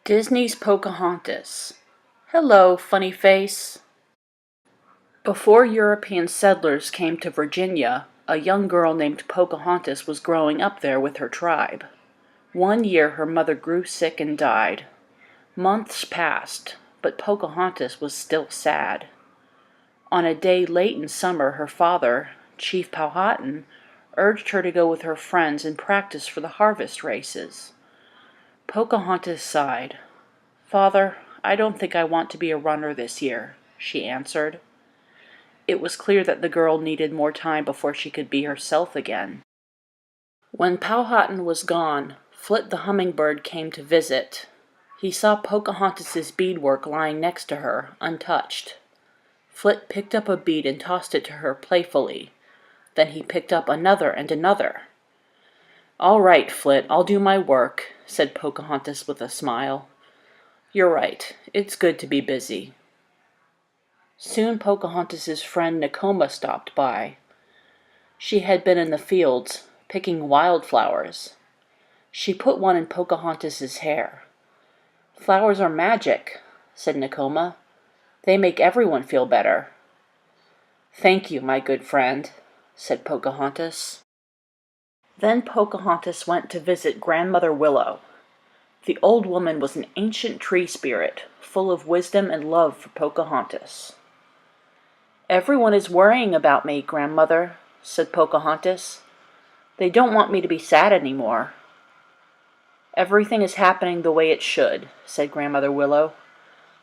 Disney's Pocahontas. Hello, funny face. Before European settlers came to Virginia, a young girl named Pocahontas was growing up there with her tribe. One year her mother grew sick and died. Months passed, but Pocahontas was still sad. On a day late in summer, her father, Chief Powhatan, urged her to go with her friends and practice for the harvest races. Pocahontas sighed. "Father, I don't think I want to be a runner this year," she answered. It was clear that the girl needed more time before she could be herself again. When Powhatan was gone, Flit the hummingbird came to visit. He saw Pocahontas's beadwork lying next to her, untouched. Flit picked up a bead and tossed it to her playfully. Then he picked up another and another. "All right, Flit, I'll do my work," said Pocahontas with a smile. "You're right. It's good to be busy." Soon Pocahontas's friend Nakoma stopped by. She had been in the fields, picking wildflowers. She put one in Pocahontas's hair. "Flowers are magic," said Nakoma. "They make everyone feel better." "Thank you, my good friend," said Pocahontas. Then Pocahontas went to visit Grandmother Willow. The old woman was an ancient tree spirit, full of wisdom and love for Pocahontas. "Everyone is worrying about me, Grandmother," said Pocahontas. "They don't want me to be sad anymore." "Everything is happening the way it should," said Grandmother Willow.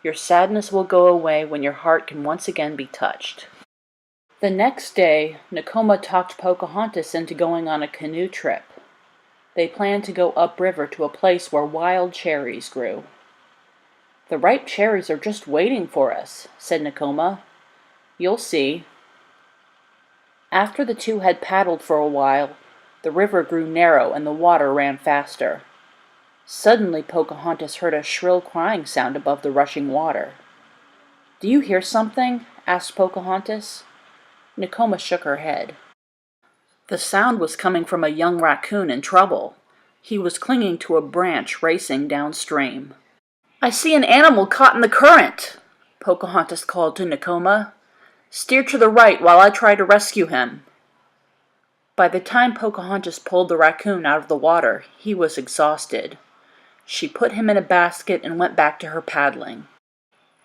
"Your sadness will go away when your heart can once again be touched." The next day, Nakoma talked Pocahontas into going on a canoe trip. They planned to go upriver to a place where wild cherries grew. "The ripe cherries are just waiting for us," said Nakoma. "You'll see." After the two had paddled for a while, the river grew narrow and the water ran faster. Suddenly Pocahontas heard a shrill crying sound above the rushing water. "Do you hear something?" asked Pocahontas. Nakoma shook her head. The sound was coming from a young raccoon in trouble. He was clinging to a branch racing downstream. "I see an animal caught in the current," Pocahontas called to Nakoma. "Steer to the right while I try to rescue him." By the time Pocahontas pulled the raccoon out of the water, he was exhausted. She put him in a basket and went back to her paddling.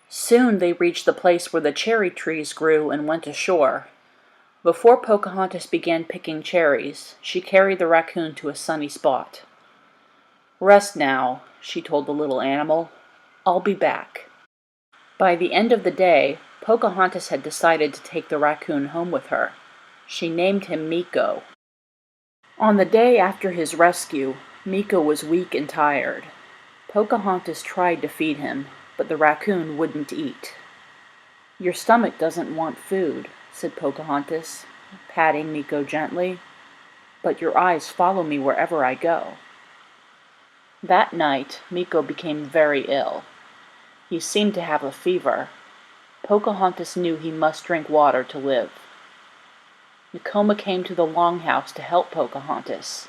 Soon they reached the place where the cherry trees grew and went ashore. Before Pocahontas began picking cherries, she carried the raccoon to a sunny spot. "Rest now," she told the little animal. "I'll be back." By the end of the day, Pocahontas had decided to take the raccoon home with her. She named him Meeko. On the day after his rescue, Meeko was weak and tired. Pocahontas tried to feed him, but the raccoon wouldn't eat. "Your stomach doesn't want food," said Pocahontas, patting Meeko gently, "but your eyes follow me wherever I go." That night, Meeko became very ill. He seemed to have a fever. Pocahontas knew he must drink water to live. Nakoma came to the longhouse to help Pocahontas.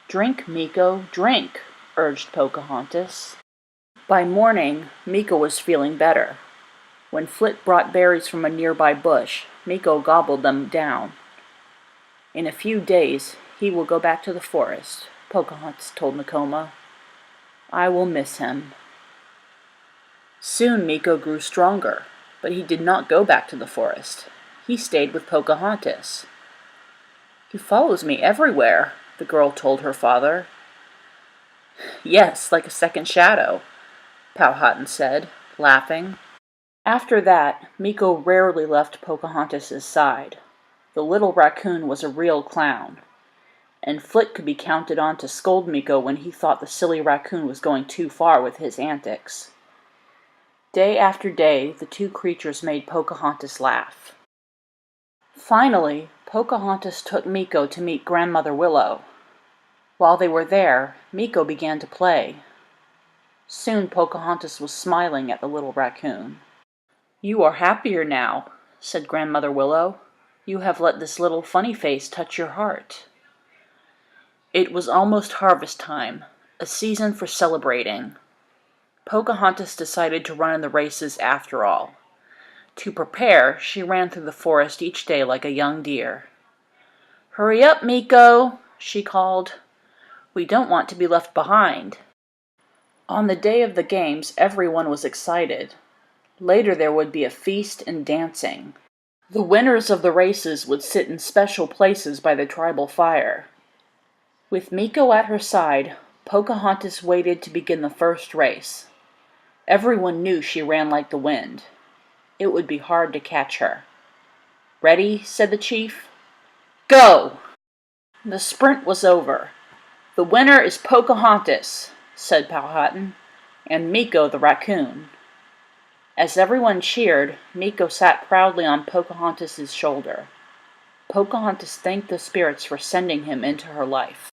"Drink, Meeko, drink," urged Pocahontas. By morning, Meeko was feeling better. When Flit brought berries from a nearby bush, Meeko gobbled them down. "In a few days, he will go back to the forest," Pocahontas told Nakoma. "I will miss him." Soon Meeko grew stronger, but he did not go back to the forest. He stayed with Pocahontas. "He follows me everywhere," the girl told her father. "Yes, like a second shadow," Powhatan said, laughing. After that, Meeko rarely left Pocahontas's side. The little raccoon was a real clown, and Flit could be counted on to scold Meeko when he thought the silly raccoon was going too far with his antics. Day after day, the two creatures made Pocahontas laugh. Finally, Pocahontas took Meeko to meet Grandmother Willow. While they were there, Meeko began to play. Soon Pocahontas was smiling at the little raccoon. "You are happier now," said Grandmother Willow. "You have let this little funny face touch your heart." It was almost harvest time, a season for celebrating. Pocahontas decided to run in the races after all. To prepare, she ran through the forest each day like a young deer. "Hurry up, Meeko," she called. "We don't want to be left behind." On the day of the games, everyone was excited. Later there would be a feast and dancing. The winners of the races would sit in special places by the tribal fire. With Meeko at her side, Pocahontas waited to begin the first race. Everyone knew she ran like the wind. It would be hard to catch her. "Ready?" said the chief. "Go!" The sprint was over. "The winner is Pocahontas," said Powhatan, "and Meeko the raccoon." As everyone cheered, Meeko sat proudly on Pocahontas's shoulder. Pocahontas thanked the spirits for sending him into her life.